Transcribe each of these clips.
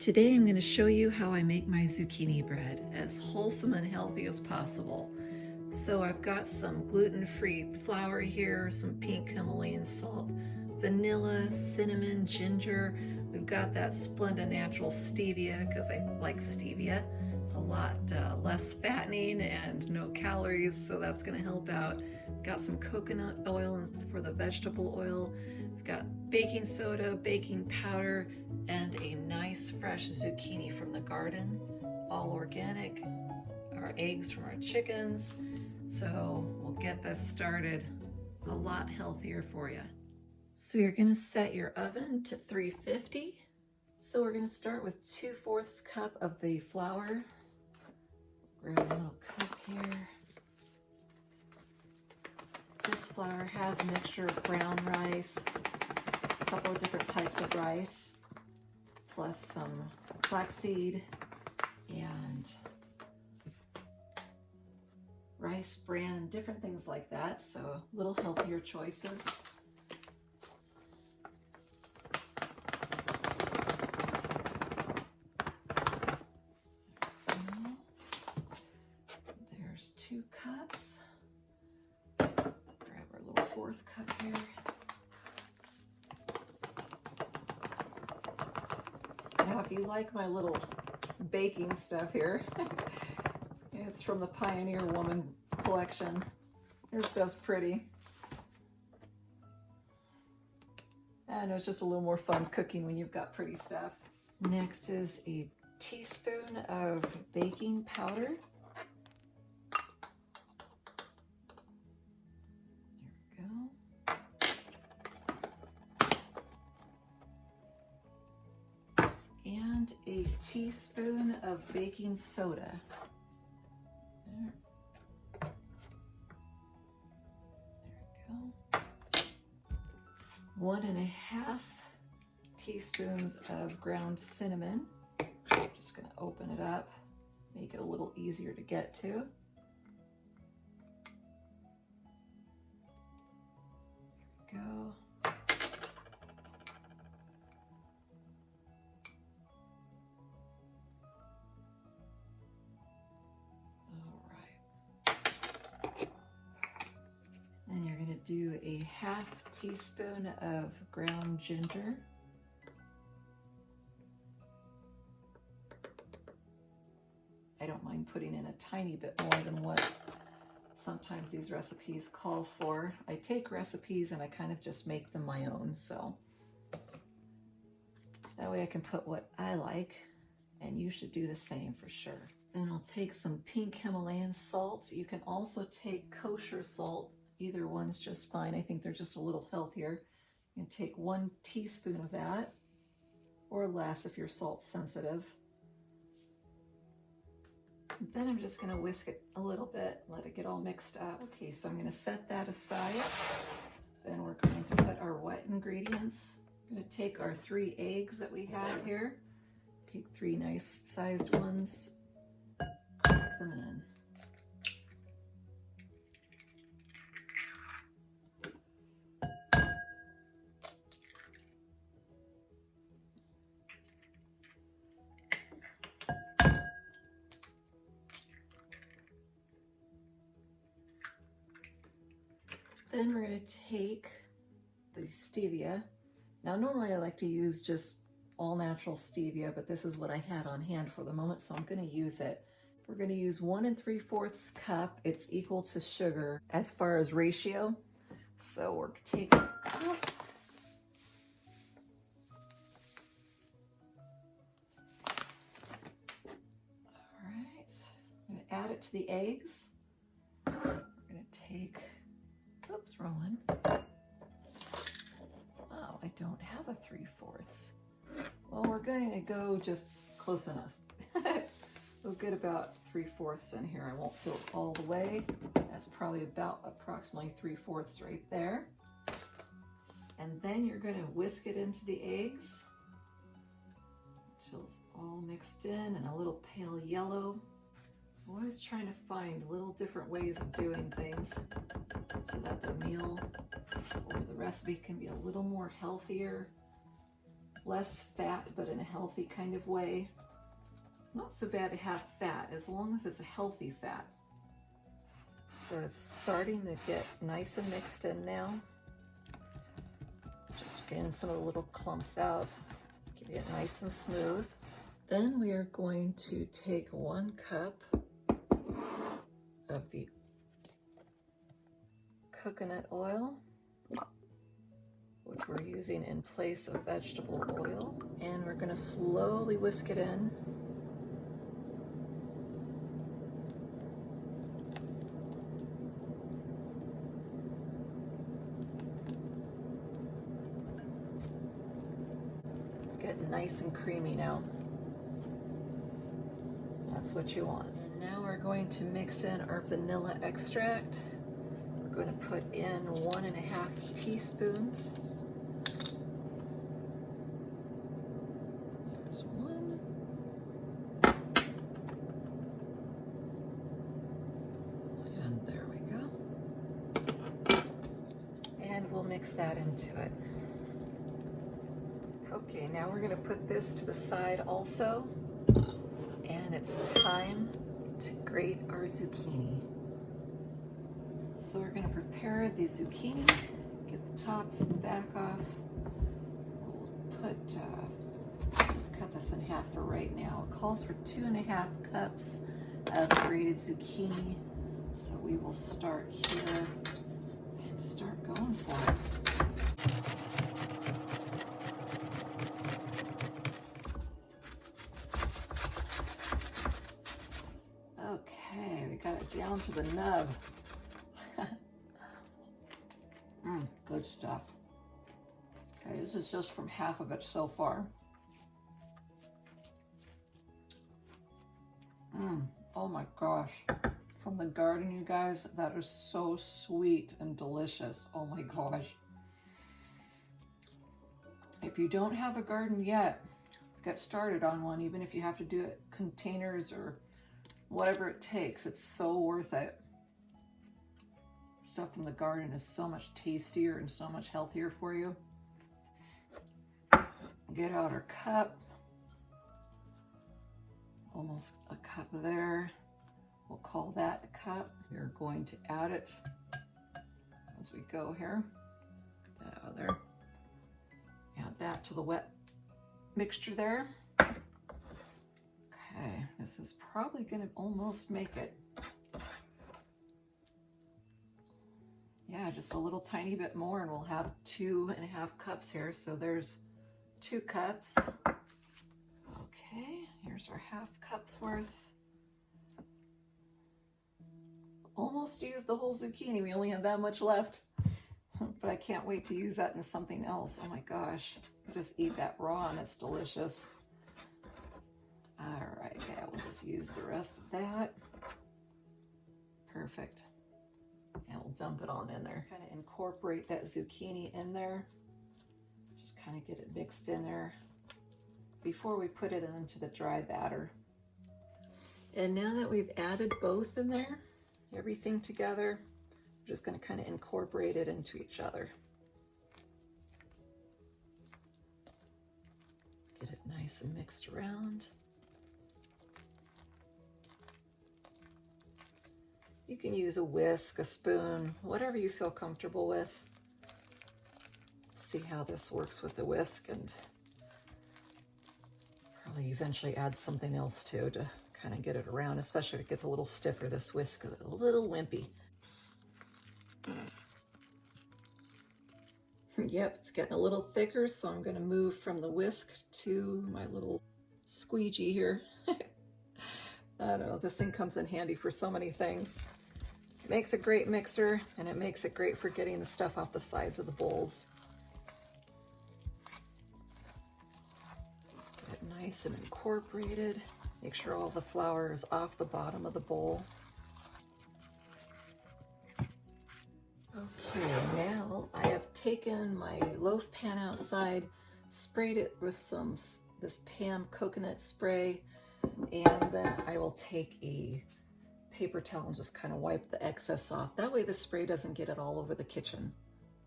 Today I'm going to show you how I make my zucchini bread as wholesome and healthy as possible. So I've got some gluten-free flour here, some pink Himalayan salt, vanilla, cinnamon, ginger. We've got that Splenda natural stevia because I like stevia. It's a lot less fattening and no calories, so that's going to help out. Got some coconut oil for the vegetable oil. We've got baking soda, baking powder, and a nice fresh zucchini from the garden, all organic. Our eggs from our chickens. So we'll get this started a lot healthier for you. So you're going to set your oven to 350. So we're going to start with 2/4 cup of the flour. Grab a little cup here. This flour has a mixture of brown rice, a couple of different types of rice, plus some flaxseed and rice bran, different things like that, so little healthier choices. There's 2 cups. Grab our little 4th cup here. Now if you like my little baking stuff here, it's from the Pioneer Woman collection. Her stuff's pretty. And it's just a little more fun cooking when you've got pretty stuff. Next is a teaspoon of baking powder. There we go. And a teaspoon of baking soda. There. 1.5 teaspoons of ground cinnamon. I'm just going to open it up, make it a little easier to get to. There we go. And you're going to do a 1/2 teaspoon of ground ginger. I don't mind putting in a tiny bit more than what sometimes these recipes call for. I take recipes and I kind of just make them my own, so that way I can put what I like, and you should do the same for sure. Then I'll take some pink Himalayan salt. You can also take kosher salt. Either one's just fine. I think they're just a little healthier. You can take 1 teaspoon of that, or less if you're salt sensitive. Then I'm just going to whisk it a little bit, let it get all mixed up. Okay, so I'm going to set that aside. Then we're going to put our wet ingredients. I'm going to take our 3 eggs that we have here. Take 3 nice sized ones, crack them in. Then we're going to take the stevia. Now normally I like to use just all natural stevia, but this is what I had on hand for the moment, so I'm going to use it. We're going to use 1 3/4 cup. It's equal to sugar as far as ratio. So we're taking a cup. All right, I'm going to add it to the eggs. We're going to take, oops, wrong one. Oh, I don't have a 3/4. Well, we're going to go just close enough. We'll get about 3/4 in here. I won't fill it all the way. That's probably about approximately 3/4 right there. And then you're going to whisk it into the eggs until it's all mixed in and a little pale yellow. I'm always trying to find little different ways of doing things so that the meal or the recipe can be a little more healthier. less fat, but in a healthy kind of way. Not so bad to have fat, as long as it's a healthy fat. So it's starting to get nice and mixed in now. Just getting some of the little clumps out, get it nice and smooth. Then we are going to take 1 cup of the coconut oil, which we're using in place of vegetable oil, and we're going to slowly whisk it in. It's getting nice and creamy now. That's what you want. And now we're going to mix in our vanilla extract. We're going to put in 1.5 teaspoons. There's 1. And there we go. And we'll mix that into it. Okay, now we're going to put this to the side also. And it's time to grate our zucchini. So we're going to prepare the zucchini, get the tops and back off. We'll put, just cut this in half for right now. It calls for 2.5 cups of grated zucchini. So we will start here and start going for it. Okay, we got it down to the nub. Good stuff. Okay, this is just from half of it so far. Oh my gosh. From the garden, you guys, that is so sweet and delicious. Oh my gosh. If you don't have a garden yet, get started on one, even if you have to do it containers or whatever it takes. It's so worth it. Stuff from the garden is so much tastier and so much healthier for you. Get out our cup. Almost a cup there. We'll call that a cup. We're going to add it as we go here. Get that out of there. Add that to the wet mixture there. Okay, this is probably going to almost make it. Yeah, just a little tiny bit more and we'll have 2.5 cups here. So there's 2 cups. Okay, here's our half cup's worth. Almost used the whole zucchini. We only have that much left. But I can't wait to use that into something else. Oh my gosh, just eat that raw and it's delicious. All right, yeah, we'll just use the rest of that. Perfect. And we'll dump it on in there. Kind of incorporate that zucchini in there. Just kind of get it mixed in there before we put it into the dry batter. And now that we've added both in there, everything together, we're just going to kind of incorporate it into each other. Get it nice and mixed around. You can use a whisk, a spoon, whatever you feel comfortable with. See how this works with the whisk, and probably eventually add something else too to kind of get it around, especially if it gets a little stiffer. This whisk is a little wimpy. Yep, it's getting a little thicker, so I'm going to move from the whisk to my little squeegee here. I don't know, this thing comes in handy for so many things. It makes a great mixer, and it makes it great for getting the stuff off the sides of the bowls. Let's get it nice and incorporated. Make sure all the flour is off the bottom of the bowl. Okay, now I have taken my loaf pan outside, sprayed it with this Pam coconut spray, and then I will take a paper towel and just kind of wipe the excess off. That way the spray doesn't get it all over the kitchen.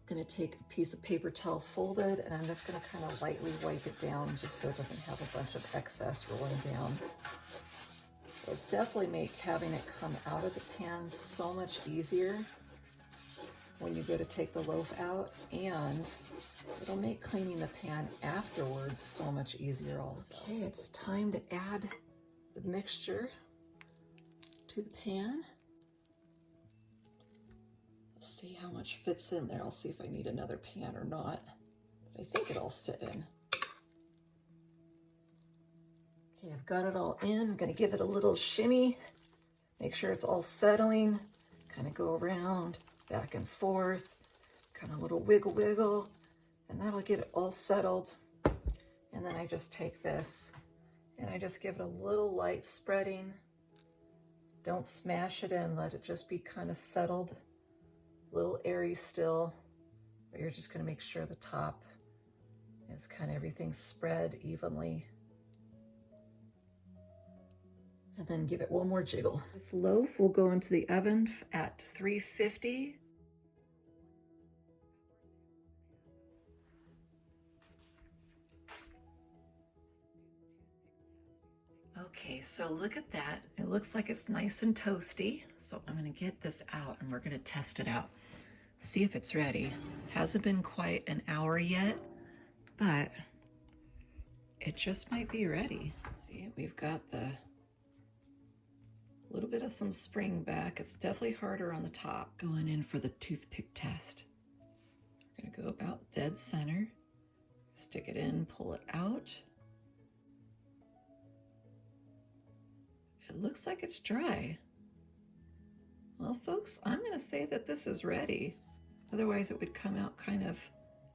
going to take a piece of paper towel folded, and I'm just going to kind of lightly wipe it down just so it doesn't have a bunch of excess rolling down. It'll definitely make having it come out of the pan so much easier when you go to take the loaf out, and it'll make cleaning the pan afterwards so much easier also. Okay, it's time to add the mixture to the pan. Let's see how much fits in there. I'll see if I need another pan or not, but I think it'll fit in. Okay, I've got it all in. I'm going to give it a little shimmy, make sure it's all settling, kind of go around, back and forth, kind of a little wiggle wiggle, and that'll get it all settled. And then I just take this and I just give it a little light spreading. Don't smash it in, let it just be kind of settled, a little airy still, but you're just going to make sure the top is kind of everything spread evenly. And then give it one more jiggle. This loaf will go into the oven at 350. Okay, so look at that. It looks like it's nice and toasty. So I'm gonna get this out and we're gonna test it out. See if it's ready. Hasn't been quite an hour yet, but it just might be ready. See, we've got the little bit of some spring back. It's definitely harder on the top. Going in for the toothpick test. We're gonna go about dead center. Stick it in, pull it out. It looks like it's dry. Well, folks, I'm gonna say that this is ready. Otherwise it would come out kind of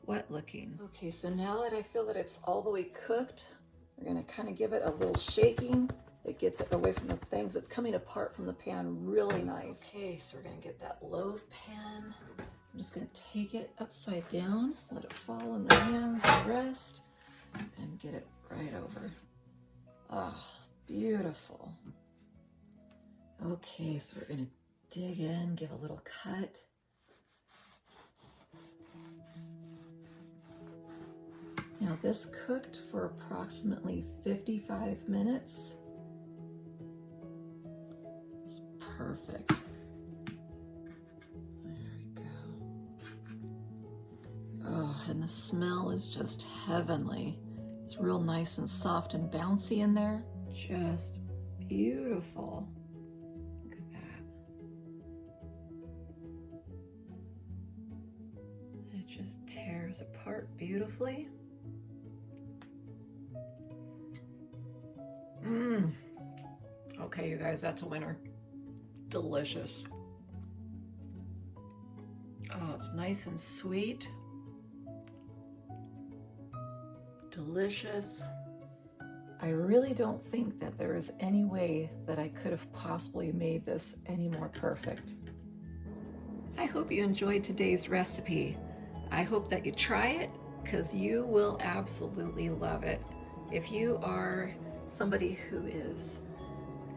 wet looking. Okay, so now that I feel that it's all the way cooked, we're gonna kind of give it a little shaking. It gets it away from the things. It's coming apart from the pan really nice. Okay, so we're gonna get that loaf pan. I'm just gonna take it upside down, let it fall in the hands and rest, and get it right over. Oh, beautiful. Okay, so we're gonna dig in, give a little cut. Now this cooked for approximately 55 minutes. It's perfect. There we go. Oh, and the smell is just heavenly. It's real nice and soft and bouncy in there. Just beautiful. Look at that. It just tears apart beautifully. Okay, you guys, that's a winner. Delicious. Oh, it's nice and sweet. Delicious. I really don't think that there is any way that I could have possibly made this any more perfect. I hope you enjoyed today's recipe. I hope that you try it because you will absolutely love it. If you are somebody who is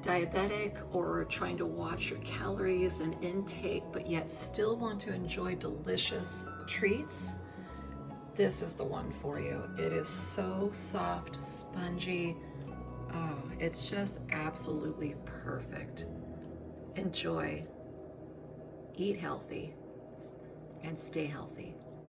diabetic or trying to watch your calories and intake but yet still want to enjoy delicious treats, this is the one for you. It is so soft, spongy. Oh, it's just absolutely perfect. Enjoy, eat healthy, and stay healthy.